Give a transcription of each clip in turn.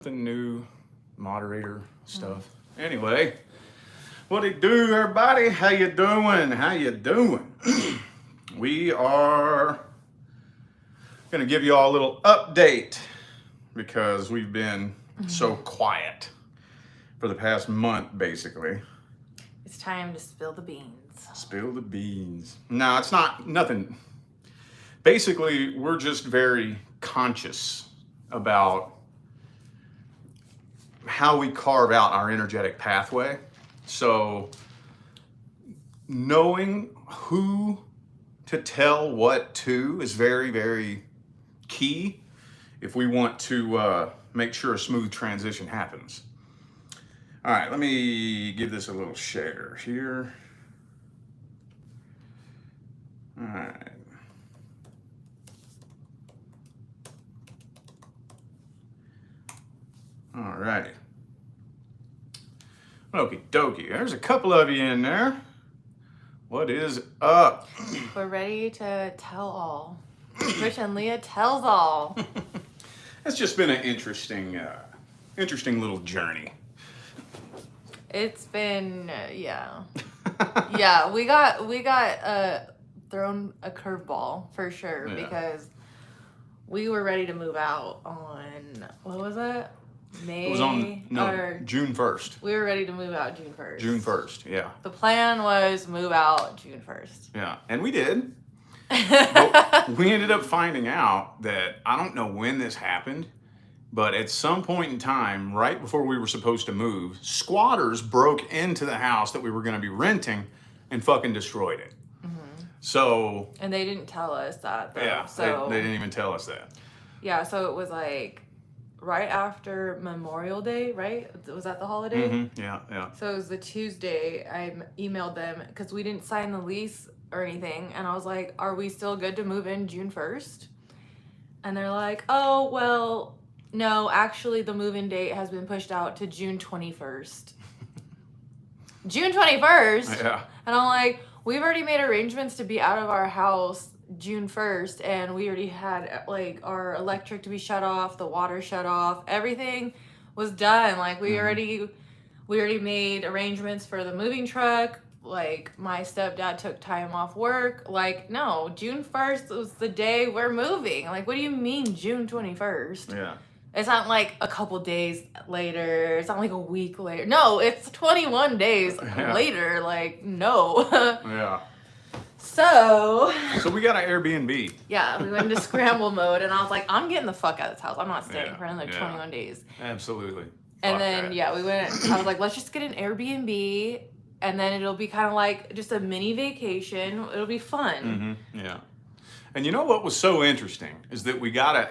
The new moderator stuff. Anyway, what it do, everybody? How you doing? How you doing? We are gonna give you all a little update because we've been so quiet for the past month, basically. It's time to spill the beans. Spill the beans. No, it's not nothing. Basically, we're just very conscious about how we carve out our energetic pathway. So knowing who to tell what to is very, very key if we want to make sure a smooth transition happens. All right, let me give this a little share here. All right. All righty. Okie dokie. There's a couple of you in there. What is up? We're ready to tell all. Rich and Leah tells all. It's just been an interesting little journey. It's been yeah. We got thrown a curveball for sure because we were ready to move out on what was it? It was on June 1st. We were ready to move out June 1st. June 1st, yeah. The plan was move out June 1st. Yeah, and we did. But we ended up finding out that, I don't know when this happened, but at some point in time, right before we were supposed to move, squatters broke into the house that we were going to be renting and fucking destroyed it. Mm-hmm. So... And they didn't tell us that, though. Yeah, so, they didn't even tell us that. Yeah, so it was like... right after Memorial Day, right? Was that the holiday? Mm-hmm. Yeah. So it was the Tuesday. I emailed them because we didn't sign the lease or anything. And I was like, are we still good to move in June 1st? And they're like, oh, well, no, actually the move-in date has been pushed out to June 21st. June 21st? Yeah. And I'm like, we've already made arrangements to be out of our house June 1st, and we already had like our electric to be shut off, the water shut off, everything was done. Like we already made arrangements for the moving truck. Like my stepdad took time off work. Like no, June 1st was the day we're moving. Like what do you mean June 21st? Yeah. It's not like a couple days later. It's not like a week later. No, it's 21 days later. Like no. Yeah. So we got an Airbnb. Yeah, we went into scramble mode, and I was like, I'm getting the fuck out of this house. I'm not staying for another 21 days. Absolutely. And then, we went, I was like, let's just get an Airbnb, and then it'll be kind of like just a mini vacation. It'll be fun. Mm-hmm. Yeah. And you know what was so interesting is that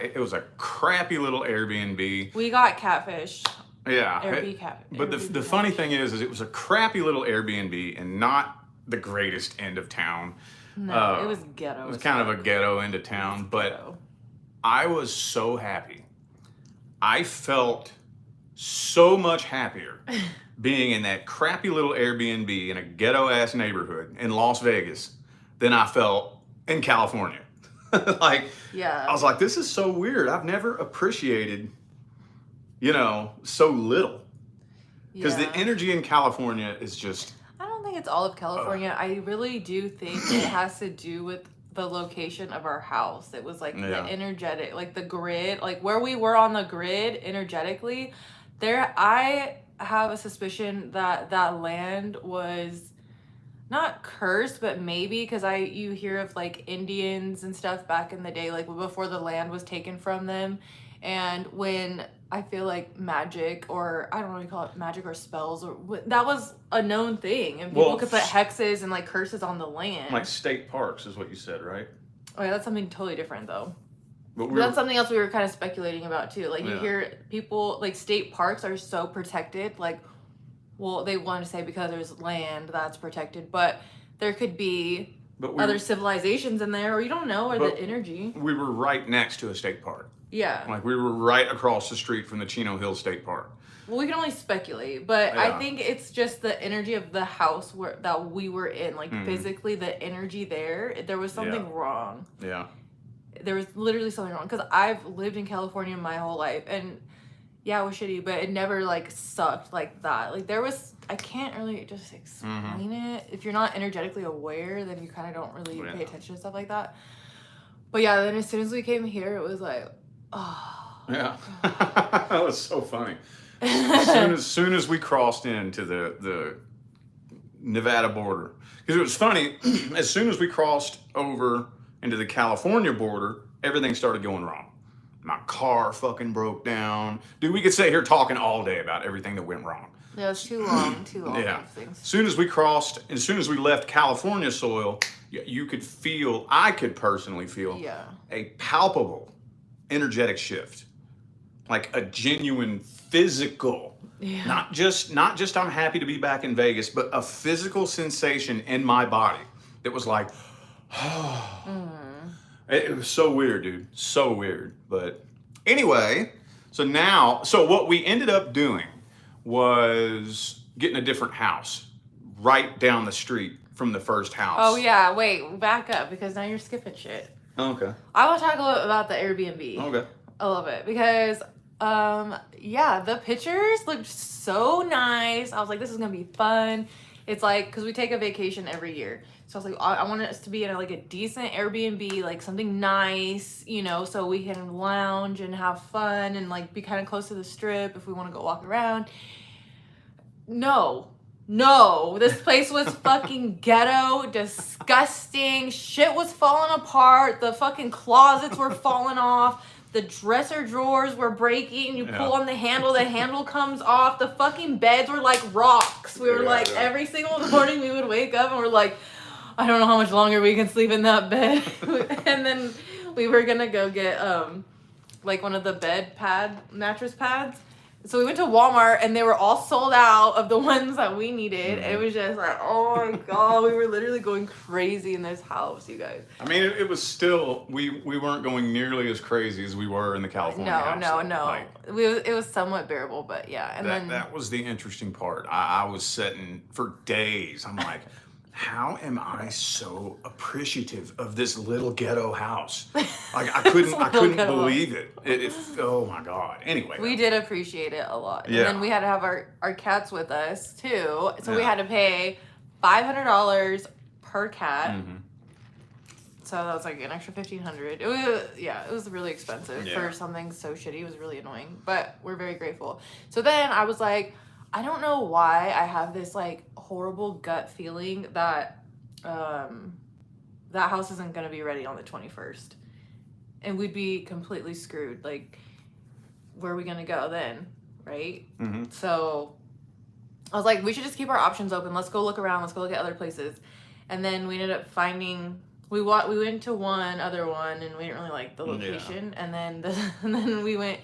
it was a crappy little Airbnb. We got catfish. Yeah. catfish. But the funny thing is it was a crappy little Airbnb and not the greatest end of town. No, it was ghetto. It was kind of a ghetto end of town, but I was so happy. I felt so much happier being in that crappy little Airbnb in a ghetto-ass neighborhood in Las Vegas than I felt in California. I was like, this is so weird. I've never appreciated, so little. Because the energy in California is just... I don't think it's all of California. I really do think it has to do with the location of our house. It was like the energetic, like the grid, like where we were on the grid energetically. I have a suspicion that land was not cursed, but maybe because you hear of like Indians and stuff back in the day, like before the land was taken from them, and when I feel like magic, or I don't know what you call it, magic or spells, or that was a known thing, and people could put hexes and like curses on the land. Like state parks is what you said, right? Oh yeah, that's something totally different though. But that's something else we were kind of speculating about too. Like you hear people, like state parks are so protected, like, well, they want to say because there's land that's protected, but there could be other civilizations in there, or you don't know, or the energy. We were right next to a state park. Yeah. Like we were right across the street from the Chino Hill State Park. Well, we can only speculate, but I think it's just the energy of the house that we were in, like physically the energy there was something wrong. Yeah. There was literally something wrong, because I've lived in California my whole life, and Yeah, it was shitty, but it never like sucked like that. Like there was, I can't really just explain it. If you're not energetically aware, then you kind of don't really pay attention to stuff like that. But yeah, then as soon as we came here, it was like, oh. Yeah. That was so funny. As soon as we crossed into the Nevada border, because it was funny, as soon as we crossed over into the California border, everything started going wrong. My car fucking broke down. Dude, we could sit here talking all day about everything that went wrong. Yeah, it was too long. Yeah. As soon as we crossed, as soon as we left California soil, you could feel, I could personally feel a palpable energetic shift. Like a genuine physical, not just I'm happy to be back in Vegas, but a physical sensation in my body that was like, It was so weird, dude. So weird. But anyway, so what we ended up doing was getting a different house right down the street from the first house. Oh yeah, wait, back up because now you're skipping shit. Okay. I want to talk a little about the Airbnb. Okay. A little bit because the pictures looked so nice. I was like, this is gonna be fun. It's like, because we take a vacation every year, so I was like, I want us to be in like a decent Airbnb, like something nice, you know, so we can lounge and have fun and like be kind of close to the strip if we want to go walk around. No, this place was fucking ghetto, disgusting. Shit was falling apart. The fucking closets were falling off. The dresser drawers were breaking. You pull on the handle comes off. The fucking beds were like rocks. We were every single morning we would wake up and we're like, I don't know how much longer we can sleep in that bed. And then we were gonna go get like one of the mattress pads. So we went to Walmart and they were all sold out of the ones that we needed. It was just like, oh my God, we were literally going crazy in this house, you guys. I mean, it was still, we weren't going nearly as crazy as we were in the California house. No. Like, It was somewhat bearable, but yeah. And that was the interesting part. I was sitting for days. I'm like, how am I so appreciative of this little ghetto house? Like I couldn't believe it. Oh my God. Anyway, we did appreciate it a lot. And then we had to have our cats with us too. So we had to pay $500 per cat. So that was like an extra $1,500. It was really expensive for something so shitty. It was really annoying, but we're very grateful. So then I was like, I don't know why I have this like horrible gut feeling that that house isn't going to be ready on the 21st. And we'd be completely screwed. Like, where are we going to go then? Right? So I was like, we should just keep our options open. Let's go look around. Let's go look at other places. And then we ended up finding, we went to one other one and we didn't really like the location. And then we went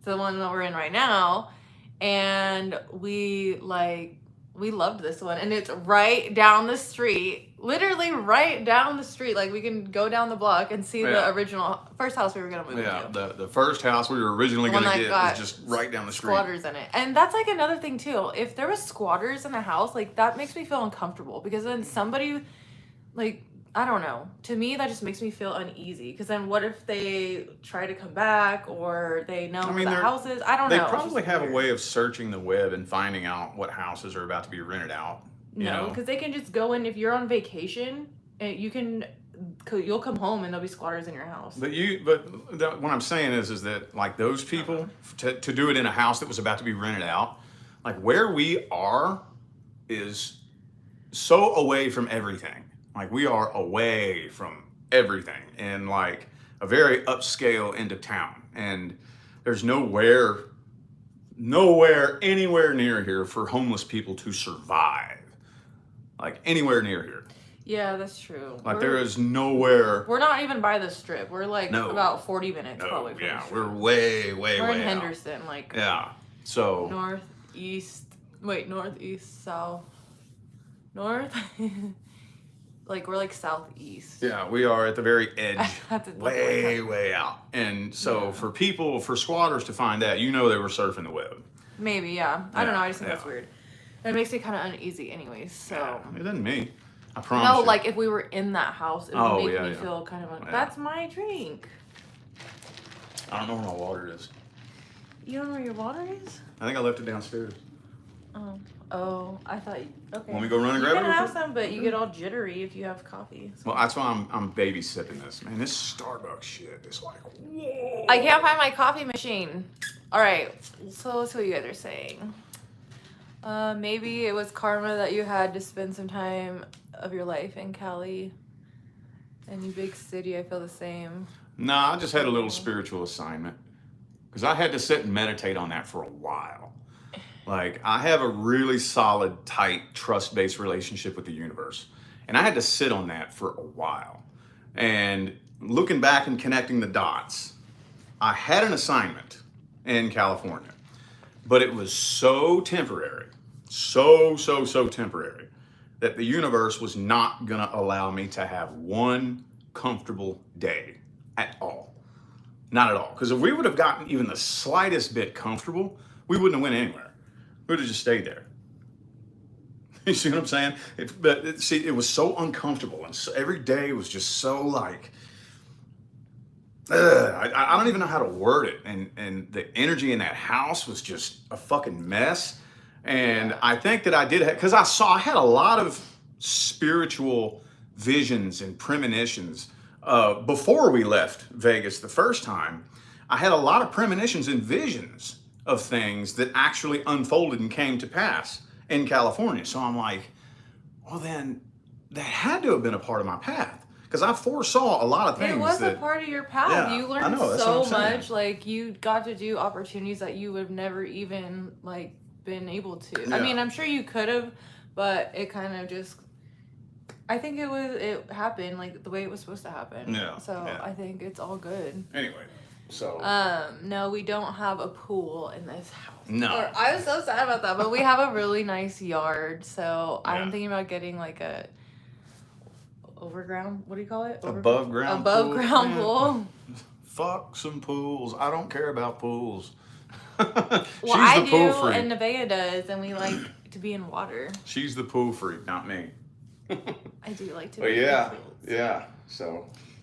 to the one that we're in right now. And we loved this one, and it's right down the street, literally right down the street. Like we can go down the block and see the original first house we were gonna move into. The first house we were originally gonna get was just right down the street. Squatters in it, and that's like another thing too. If there was squatters in the house, like that makes me feel uncomfortable because then somebody, like, I don't know. To me, that just makes me feel uneasy. Because then what if they try to come back or they know where the house is? I don't know. They probably have a way of searching the web and finding out what houses are about to be rented out. No, because they can just go in. If you're on vacation, you'll come home and there'll be squatters in your house. But what I'm saying is that like those people to do it in a house that was about to be rented out, like where we are is so away from everything. Like we are away from everything in like a very upscale end of town. And there's nowhere anywhere near here for homeless people to survive. Like anywhere near here. Yeah, that's true. Like there is nowhere. We're not even by the strip. We're like about 40 minutes probably from the strip. We're way We're in out. Henderson, like so northeast, south, north. Like we're like southeast. Yeah, we are at the very edge, way out. And so for squatters to find that, they were surfing the web. Maybe, yeah. I don't know. I just think that's weird. It makes me kind of uneasy, anyways. So it doesn't me. I promise. No, like if we were in that house, it would make me feel kind of. That's my drink. I don't know where my water is. You don't know where your water is? I think I left it downstairs. Oh, I thought. Okay. Want me to go run and grab it? You can have some, but you get all jittery if you have coffee. So. Well, that's why I'm baby sipping this. Man, this Starbucks shit is like, whoa. I can't find my coffee machine. All right, so let's see what you guys are saying. Maybe it was karma that you had to spend some time of your life in Cali. And you big city, I feel the same. Nah, I just had a little spiritual assignment. Because I had to sit and meditate on that for a while. Like, I have a really solid, tight, trust-based relationship with the universe. And I had to sit on that for a while. And looking back and connecting the dots, I had an assignment in California. But it was so temporary, so temporary, that the universe was not going to allow me to have one comfortable day at all. Not at all. Because if we would have gotten even the slightest bit comfortable, we wouldn't have went anywhere. We would have just stayed there. You see what I'm saying? It was so uncomfortable. And so every day was just so like, I don't even know how to word it. And the energy in that house was just a fucking mess. And I think that I did, because I had a lot of spiritual visions and premonitions before we left Vegas the first time. I had a lot of premonitions and visions of things that actually unfolded and came to pass in California. So I'm like, well then, that had to have been a part of my path. Because I foresaw a lot of things. It was a part of your path. Yeah, you learned so much. Like, you got to do opportunities that you would have never even, like, been able to. Yeah. I mean, I'm sure you could have, but it kind of just... I think it happened, like, the way it was supposed to happen. Yeah. So, yeah. I think it's all good. Anyway. So no, we don't have a pool in this house. No. I was so sad about that, but we have a really nice yard, so yeah. I'm thinking about getting like a overground. What do you call it? Above ground pool. Fuck some pools. I don't care about pools. Well, I do, and Nevaeh does, and we like to be in water. She's the pool freak, not me. I do like to. But be yeah, in pools. yeah.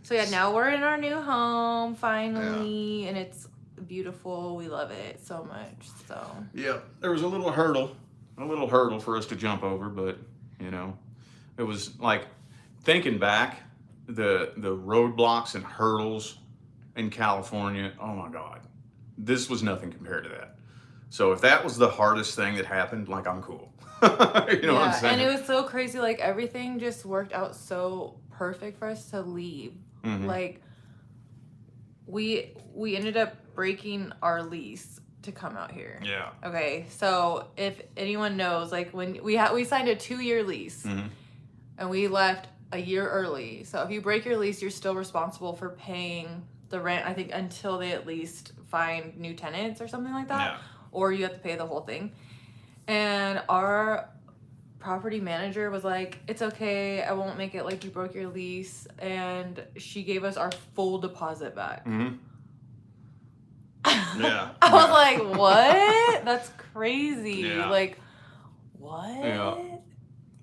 So yeah, now we're in our new home finally, and it's beautiful. We love it so much. So yeah, there was a little hurdle for us to jump over, but you know, it was like thinking back, the roadblocks and hurdles in California. Oh my God, this was nothing compared to that. So if that was the hardest thing that happened, like, I'm cool. You know what I'm saying? And it was so crazy. Like, everything just worked out so perfect for us to leave. Mm-hmm. Like, we ended up breaking our lease to come out here. Yeah. Okay, so if anyone knows, like, when we signed a 2-year lease, mm-hmm. and we left a year early. So if you break your lease, you're still responsible for paying the rent, I think, until they at least find new tenants or something like that. Yeah. Or you have to pay the whole thing. And our property manager was like, it's okay, I won't make it like you broke your lease. And she gave us our full deposit back. Mm-hmm. Yeah. I was like, what? That's crazy. Yeah. Like, what? Yeah.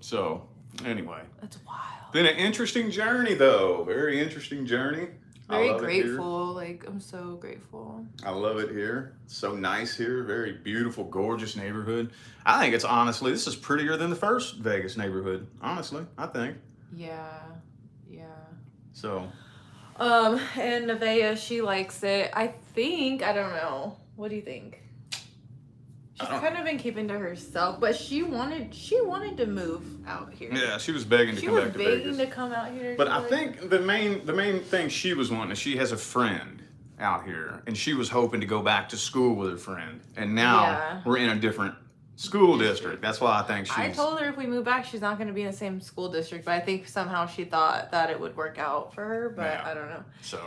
So, anyway. That's wild. Been an interesting journey, though. Very interesting journey. Very grateful. Like, I'm so grateful. I love it here. It's so nice here. Very beautiful, gorgeous neighborhood. I think it's honestly, this is prettier than the first Vegas neighborhood. Honestly, I think. Yeah. Yeah. So. And Nevaeh, she likes it. I think, I don't know. What do you think? She's kind of been keeping to herself, but she wanted to move out here. Yeah, she was begging to come back to Vegas. She was begging to come out here. But I think the main thing she was wanting is she has a friend out here, and she was hoping to go back to school with her friend. And now we're in a different school district. That's why I think she's... I told her if we move back, she's not going to be in the same school district, but I think somehow she thought that it would work out for her, but I don't know. So...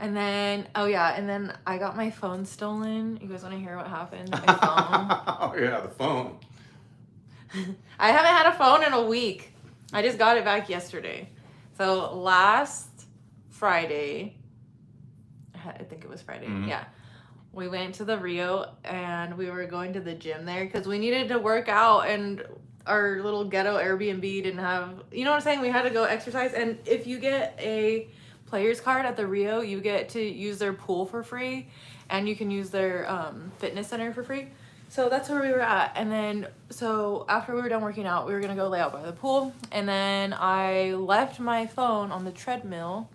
And then, and then I got my phone stolen. You guys want to hear what happened? My phone. Oh, yeah, the phone. I haven't had a phone in a week. I just got it back yesterday. So last Friday, I think it was Friday, yeah. We went to the Rio, and we were going to the gym there because we needed to work out, and our little ghetto Airbnb didn't have, you know what I'm saying? We had to go exercise, and if you get a players card at the Rio, you get to use their pool for free, and you can use their fitness center for free. So that's where we were at. And then, so after we were done working out, we were gonna go lay out by the pool. And then I left my phone on the treadmill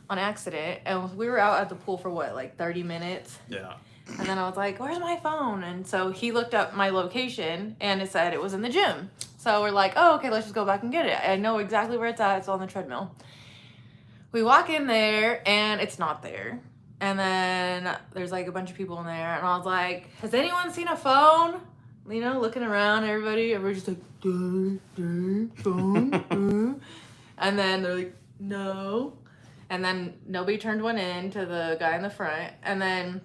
on accident. And we were out at the pool for what, like 30 minutes? Yeah. And then I was like, where's my phone? And so he looked up my location and it said it was in the gym. So we're like, oh, okay, let's just go back and get it. I know exactly where it's at. It's on the treadmill. We walk in there and it's not there. And then there's like a bunch of people in there, and I was like, has anyone seen a phone? You know, looking around, everybody's just like, phone. And then they're like, no. And then nobody turned one in to the guy in the front. And then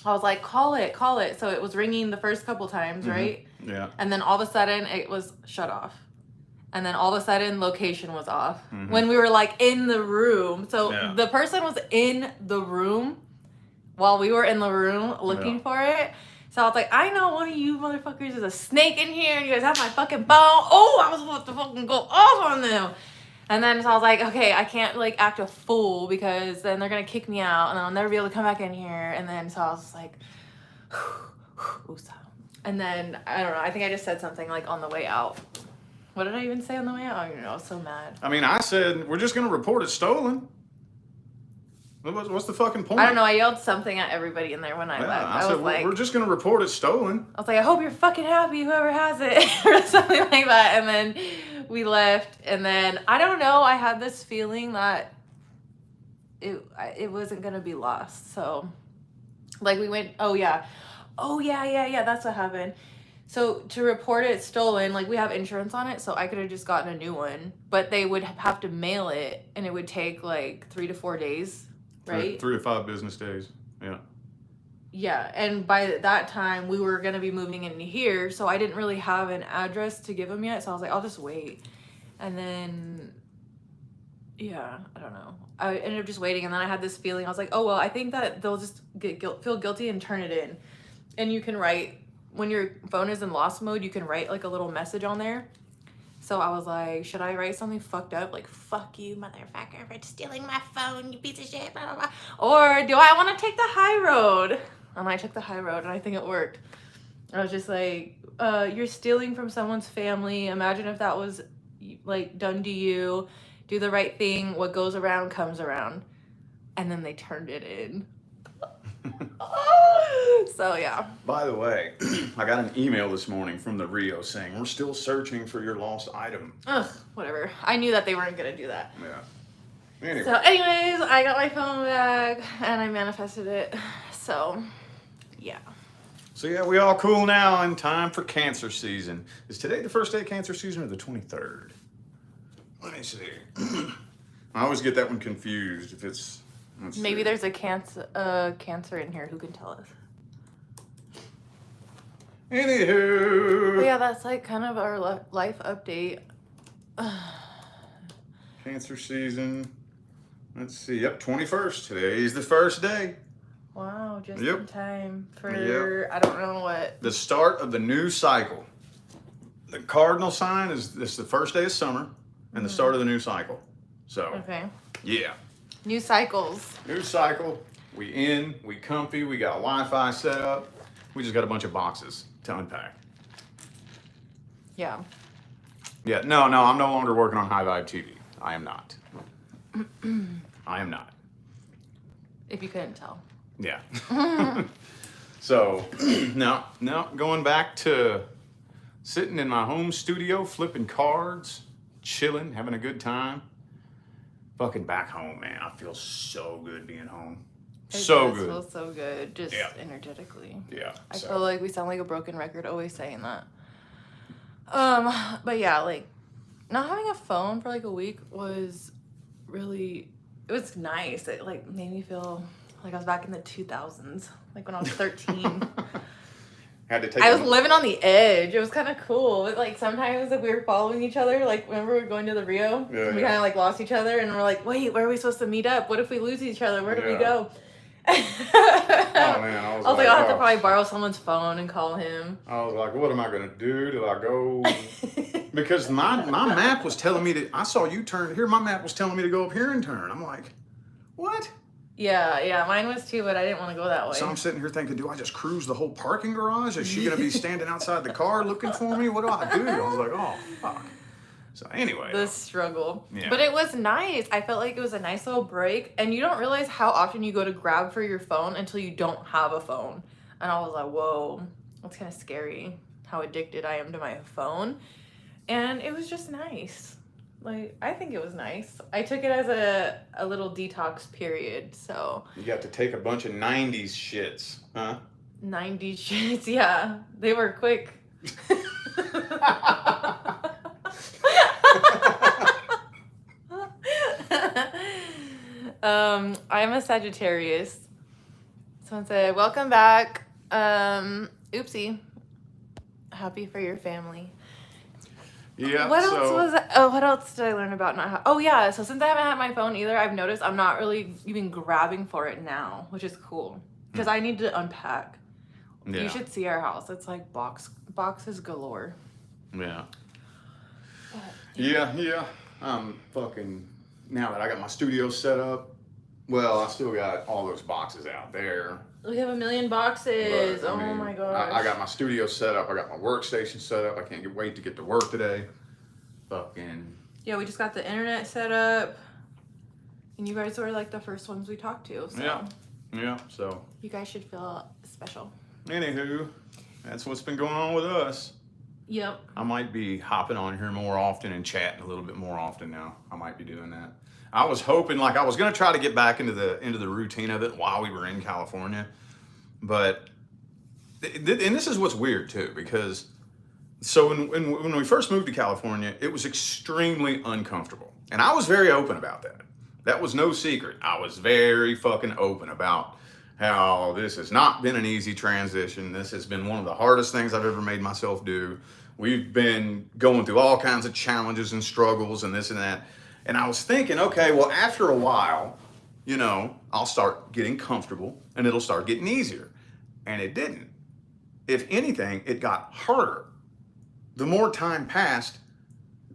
I was like, call it. So it was ringing the first couple times, right? Yeah. And then all of a sudden it was shut off. And then all of a sudden, location was off. When we were like in the room. So the person was in the room while we were in the room looking for it. So I was like, I know one of you motherfuckers is a snake in here and you guys have my fucking phone. Oh, I was about to fucking go off on them. And then so I was like, okay, I can't like act a fool because then they're going to kick me out and then I'll never be able to come back in here. And then so I was like, and then I don't know. I think I just said something like on the way out. What did I even say on the way out? I don't even know. I was so mad. I mean, I said, we're just going to report it stolen. What's the fucking point? I don't know. I yelled something at everybody in there when I left. I said, was like, we're just going to report it stolen. I was like, I hope you're fucking happy, whoever has it, or something like that. And then we left. And then, I don't know. I had this feeling that it wasn't going to be lost. So, like, we went, oh, yeah. That's what happened. So to report it stolen, like we have insurance on it, so I could have just gotten a new one, but they would have to mail it and it would take like 3 to 4 days, right? 3 to 5 business days. Yeah. Yeah. And by that time we were going to be moving into here. So I didn't really have an address to give them yet. So I was like, I'll just wait. And then, yeah, I don't know. I ended up just waiting. And then I had this feeling, I was like, oh, well, I think that they'll just feel guilty and turn it in. And you can write, when your phone is in lost mode, you can write like a little message on there. So I was like, should I write something fucked up? Like, fuck you, motherfucker, for stealing my phone, you piece of shit, blah, blah, blah. Or do I want to take the high road? And I took the high road and I think it worked. I was just like, you're stealing from someone's family. Imagine if that was like done to you. Do the right thing. What goes around comes around. And then they turned it in. So yeah. By the way, I got an email this morning from the Rio saying we're still searching for your lost item. Ugh, whatever. I knew that they weren't gonna do that. Yeah. Anyway. So anyways, I got my phone back and I manifested it. So yeah. So yeah, we all cool now and time for cancer season. Is today the first day of cancer season or the 23rd? Let me see. I always get that one confused if it's... Maybe there's a cancer in here. Who can tell us? Anywho. But yeah, that's like kind of our life update. Cancer season. Let's see. Yep, 21st. Today's the first day. Wow, just Yep. in time for I don't know what. The start of the new cycle. The cardinal sign is this the first day of summer and the start of the new cycle. So, Okay. yeah. New cycles. New cycle. We in, we comfy, we got Wi-Fi set up. We just got a bunch of boxes to unpack. Yeah. Yeah, no, I'm no longer working on High Vibe TV. I am not. I am not. If you couldn't tell. Yeah. So, no, going back to sitting in my home studio, flipping cards, chilling, having a good time. Fucking back home, man. I feel so good being home. So good. It feels so good, just energetically. Yeah. I feel like we sound like a broken record always saying that. But yeah, like not having a phone for like a week was really, it was nice. It like made me feel like I was back in the 2000s, like when I was 13. I was living on the edge. It was kind of cool. Like sometimes if we were following each other, like whenever we were going to the Rio, we kind of like lost each other and we're like, wait, where are we supposed to meet up? What if we lose each other? Where do we go? Oh man, I was like, I'll have to probably borrow someone's phone and call him. I was like, what am I gonna do? Do I go? Because my map was telling me I saw you turn here. My map was telling me to go up here and turn. I'm like, What? Yeah, mine was too, but I didn't want to go that way. So I'm sitting here thinking, do I just cruise the whole parking garage? Is she going to be standing outside the car looking for me? What do I do? I was like, oh, fuck. So anyway. The struggle. Yeah. But it was nice. I felt like it was a nice little break. And you don't realize how often you go to grab for your phone until you don't have a phone. And I was like, whoa, that's kind of scary how addicted I am to my phone. And it was just nice. Like, I think it was nice. I took it as a little detox period, so. You got to take a bunch of 90s shits, huh? 90 shits, yeah. They were quick. I'm a Sagittarius. Someone said, welcome back. Oopsie. Happy for your family. Yeah. What else was it? Oh, what else did I learn about not how? Oh yeah, so since I haven't had my phone either, I've noticed I'm not really even grabbing for it now, which is cool because I need to unpack. Yeah. You should see our house. It's like boxes galore. Yeah. Yeah. Fucking now that I got my studio set up. Well, I still got all those boxes out there. We have 1 million boxes. But, I mean, my gosh. I got my studio set up. I got my workstation set up. I can't wait to get to work today. Fucking. Yeah, we just got the internet set up. And you guys were like the first ones we talked to. So. Yeah, so. You guys should feel special. Anywho, that's what's been going on with us. Yep. I might be hopping on here more often and chatting a little bit more often now. I might be doing that. I was hoping, like, I was gonna try to get back into the routine of it while we were in California, but and this is what's weird too, because so when we first moved to California, it was extremely uncomfortable, and I was very open about that. That was no secret. I was very fucking open about how this has not been an easy transition. This has been one of the hardest things I've ever made myself do. We've been going through all kinds of challenges and struggles and this and that. And I was thinking, okay, well, after a while, you know, I'll start getting comfortable and it'll start getting easier. And it didn't. If anything, it got harder. The more time passed,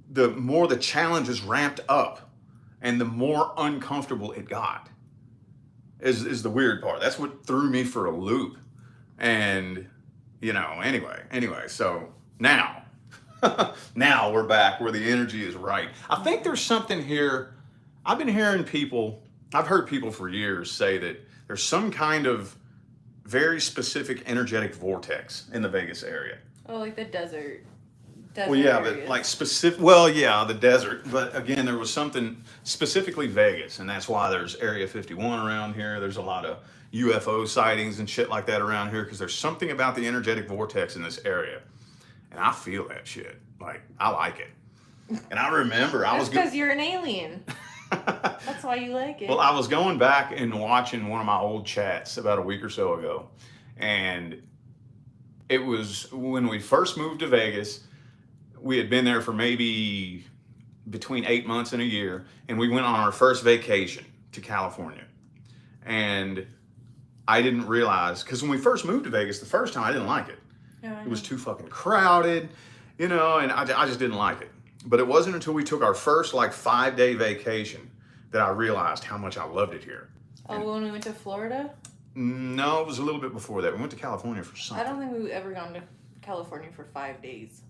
the more the challenges ramped up and the more uncomfortable it got. Is the weird part. That's what threw me for a loop. And, you know, anyway, so now, now we're back where the energy is right. I think there's something here. I've heard people for years say that there's some kind of very specific energetic vortex in the Vegas area. Oh, like the desert. Well, yeah, areas. But like specific, well, yeah, the desert. But again, there was something specifically Vegas, and that's why there's Area 51 around here. There's a lot of UFO sightings and shit like that around here because there's something about the energetic vortex in this area. And I feel that shit. Like, I like it. And I remember I was... because you're an alien. That's why you like it. Well, I was going back and watching one of my old chats about a week or so ago. And it was when we first moved to Vegas. We had been there for maybe between 8 months and a year. And we went on our first vacation to California. And I didn't realize, because when we first moved to Vegas the first time, I didn't like it. Yeah, it was too fucking crowded, you know, and I just didn't like it. But it wasn't until we took our first like 5-day vacation that I realized how much I loved it here. Oh, and when we went to Florida? No, it was a little bit before that. We went to California for something. I don't think we've ever gone to California for 5 days.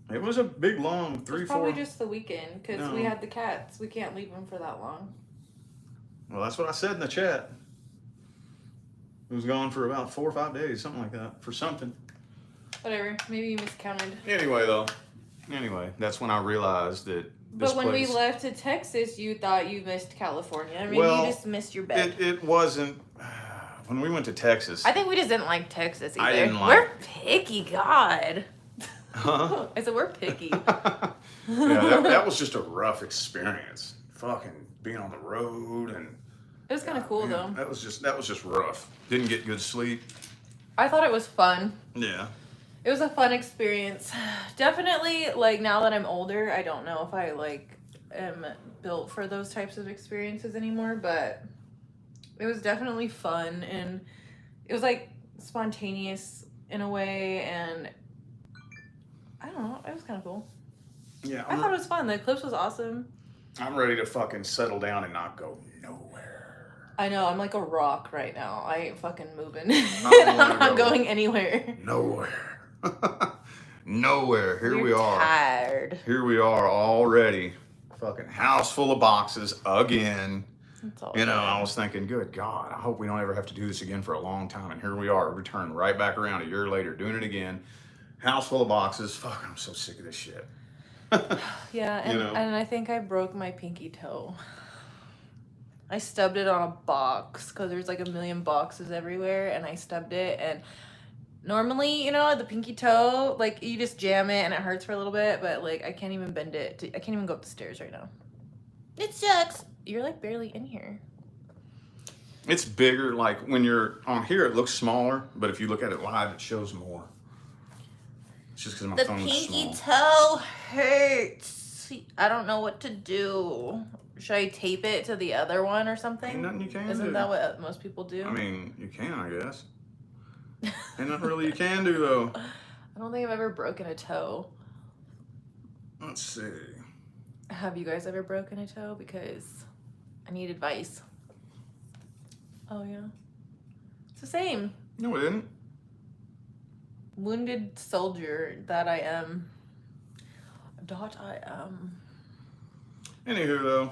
It was a big, long 3, 4... Probably just the weekend, because we had the cats. We can't leave them for that long. Well, that's what I said in the chat. It was gone for about 4 or 5 days, something like that, for something. Whatever. Maybe you miscounted. Anyway, that's when I realized that this But when place... we left to Texas, you thought you missed California. I mean, you just missed your bed. It wasn't... When we went to Texas... I think we just didn't like Texas either. I didn't like... We're picky, God. Huh? I said, we're picky. Yeah, that was just a rough experience. Fucking being on the road and... It was kind of cool, though. That was just rough. Didn't get good sleep. I thought it was fun. Yeah. It was a fun experience. Definitely, like, now that I'm older, I don't know if I, like, am built for those types of experiences anymore, but it was definitely fun, and it was, like, spontaneous in a way, and I don't know, it was kind of cool. Yeah. I thought it was fun. The eclipse was awesome. I'm ready to fucking settle down and not go nowhere. I know, I'm like a rock right now. I ain't fucking moving. I I'm not going anywhere. Nowhere. Nowhere. Here we are. Tired. Here we are already. Fucking house full of boxes again. You know, I was thinking, good God, I hope we don't ever have to do this again for a long time. And here we are, returned right back around a year later, doing it again. House full of boxes. Fuck, I'm so sick of this shit. Yeah, and I think I broke my pinky toe. I stubbed it on a box because there's like a million boxes everywhere, and I stubbed it. And normally, you know, the pinky toe, like you just jam it and it hurts for a little bit, but like I can't even bend it. I can't even go up the stairs right now. It sucks. You're like barely in here. It's bigger. Like when you're on here, it looks smaller, but if you look at it live, it shows more. It's just because my phone's small. The pinky toe hurts. I don't know what to do. Should I tape it to the other one or something? Ain't nothing you can do. Isn't that what most people do? I mean, you can, I guess. Ain't nothing really you can do, though. I don't think I've ever broken a toe. Let's see. Have you guys ever broken a toe? Because I need advice. Oh, yeah. It's the same. No, it didn't. Wounded soldier that I am. Anywho, though.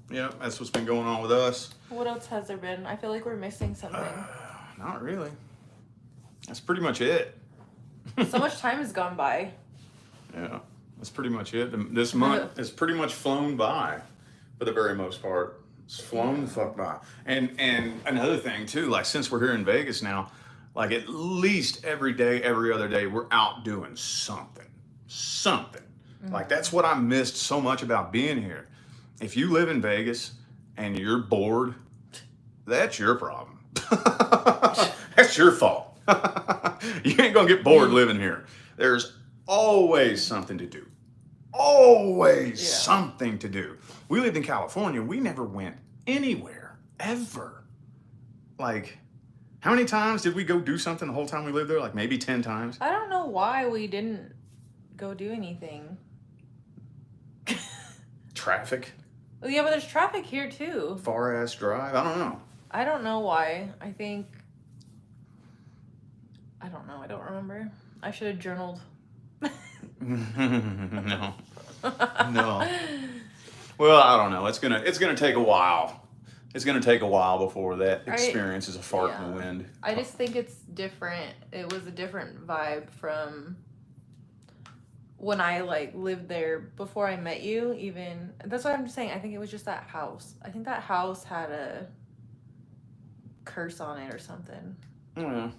Yeah, that's what's been going on with us. What else has there been? I feel like we're missing something. Not really. That's pretty much it. So much time has gone by. Yeah, that's pretty much it. This month has pretty much flown by, for the very most part. It's flown the fuck by. And another thing too, like since we're here in Vegas now, like at least every day, every other day, we're out doing something. Mm-hmm. Like that's what I missed so much about being here. If you live in Vegas and you're bored, that's your problem. That's your fault. You ain't gonna get bored living here. There's always something to do. Always something to do. We lived in California. We never went anywhere, ever. Like, how many times did we go do something the whole time we lived there? Like maybe 10 times? I don't know why we didn't go do anything. Traffic? Well, yeah, but there's traffic here too. Far ass drive? I don't know. I don't know why. I don't know. I don't remember. I should have journaled. No. No. Well, I don't know. It's gonna take a while. It's gonna take a while before that experience is a fart in the wind. I just think it's different. It was a different vibe from when I like lived there before I met you. Even that's what I'm saying. I think it was just that house. I think that house had a curse on it or something. Yeah.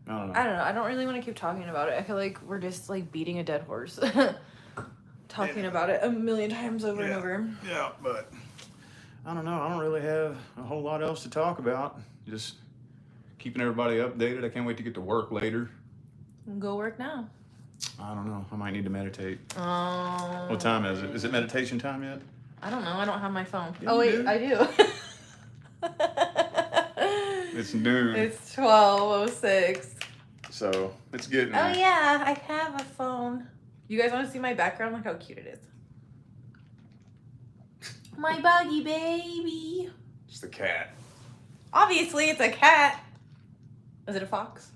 I don't know. I don't really want to keep talking about it. I feel like we're just like beating a dead horse. Talking about it a million times over and over. Yeah, but I don't know. I don't really have a whole lot else to talk about. Just keeping everybody updated. I can't wait to get to work later. Go work now. I don't know. I might need to meditate. Oh. What time is it? Is it meditation time yet? I don't know. I don't have my phone. Yeah, oh, wait. do. I do. It's noon. It's 12:06. So it's getting. Oh yeah, I have a phone. You guys want to see my background? Look how cute it is. My buggy baby. It's the cat. Obviously, it's a cat. Is it a fox?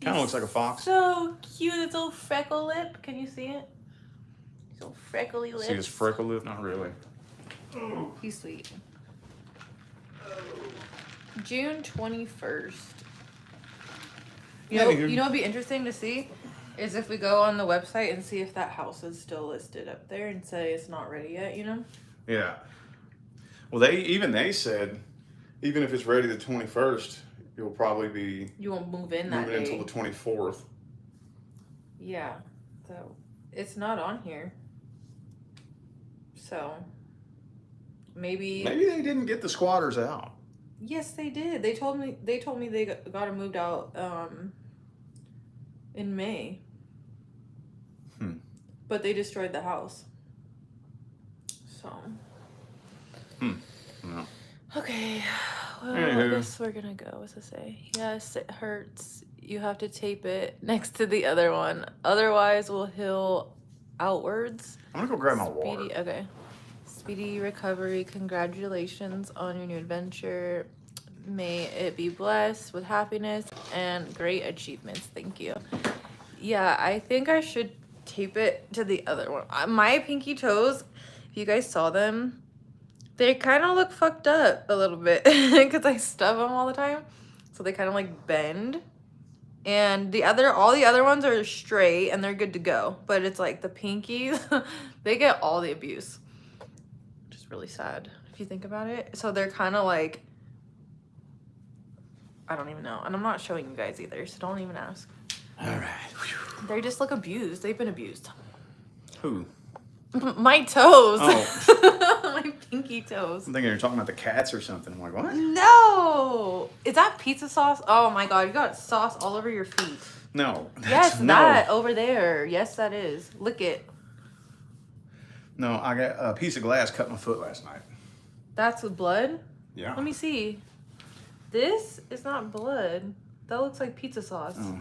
Kind of looks like a fox. So cute. It's little freckle lip. Can you see it? His little freckly lips. See his freckle lip? Not really. He's sweet. June 21st. You know what'd be interesting to see is if we go on the website and see if that house is still listed up there and say it's not ready yet, you know? Yeah. Well, they said even if it's ready the 21st, you'll probably be you won't move in that day until the 24th. Yeah. So it's not on here. So maybe they didn't get the squatters out. Yes, they did. They told me they got it moved out in May. But they destroyed the house. So. No. Okay. Well, Anywho. I guess we're gonna go. What's it say? Yes, it hurts. You have to tape it next to the other one. Otherwise, will heal outwards. I'm gonna go grab my water. Speedy, okay. Speedy recovery. Congratulations on your new adventure. May it be blessed with happiness and great achievements. Thank you. Yeah, I think I should tape it to the other one. My pinky toes, if you guys saw them, they kind of look fucked up a little bit because I stub them all the time. So they kind of like bend. And all the other ones are straight and they're good to go. But it's like the pinkies, they get all the abuse. Which is really sad if you think about it. So they're kind of like, I don't even know. And I'm not showing you guys either, so don't even ask. All right. They just look abused. They've been abused. Who? My toes. Oh. My pinky toes. I'm thinking you're talking about the cats or something. I'm like, what? No. Is that pizza sauce? Oh my God, you got sauce all over your feet. No. Yes, that over there. Yes, that is. Lick it. No, I got a piece of glass cut my foot last night. That's with blood? Yeah. Let me see. This is not blood. That looks like pizza sauce. Oh.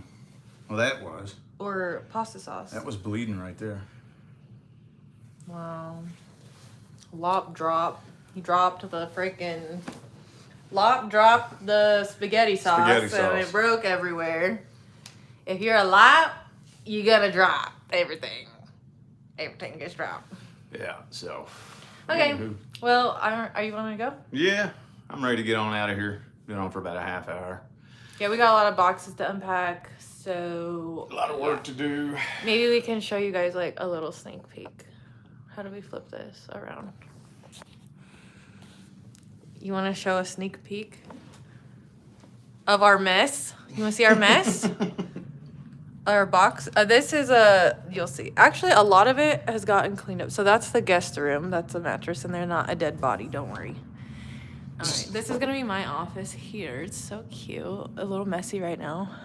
Well, that was. Or pasta sauce. That was bleeding right there. Wow. Lop drop. He dropped the freaking... Lop dropped the spaghetti sauce. And it broke everywhere. If you're a Lop, you're gonna drop everything. Everything gets dropped. Yeah, so. Okay. Anywho. Well, are you want to go? Yeah, I'm ready to get on out of here. Been on for about a half hour. Yeah, we got a lot of boxes to unpack, so... A lot of work to do. Maybe we can show you guys like a little sneak peek. How do we flip this around? You want to show a sneak peek of our mess? You want to see our mess? Our box. This is you'll see. Actually, a lot of it has gotten cleaned up. So that's the guest room. That's a mattress, and they're not a dead body. Don't worry. All right, this is gonna be my office here. It's so cute. A little messy right now.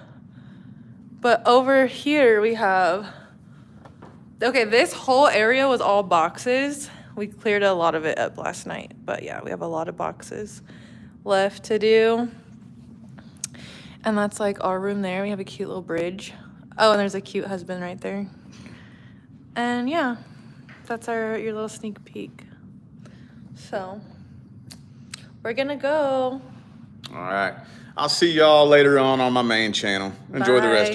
But over here we have... Okay, this whole area was all boxes. We cleared a lot of it up last night. But yeah, we have a lot of boxes left to do. And that's like our room there. We have a cute little bridge. Oh, and there's a cute husband right there. And yeah, that's your little sneak peek. So, we're gonna go. All right. I'll see y'all later on my main channel. Enjoy the rest of Bye. your